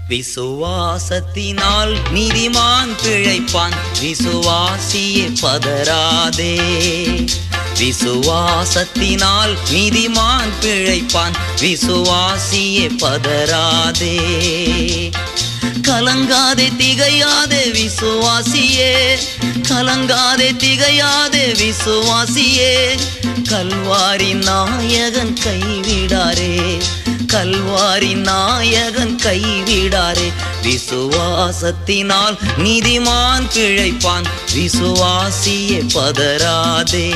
விசுவாசத்தினால் நீதிமான் பிழைப்பான், விசுவாசியே பதறாதே. விசுவாசத்தினால் நீதிமான் பிழைப்பான், விசுவாசியே பதறாதே. கலங்காதே திகையாதே விசுவாசியே, கலங்காதே திகையாதே விசுவாசியே. கல்வாரி நாயகன் கைவிடாரே, கல்வாரி நாயகன் கைவிடாரே. விசுவாசத்தினால் நீதிமான் பிழைப்பான், விசுவாசியே பதறாதே.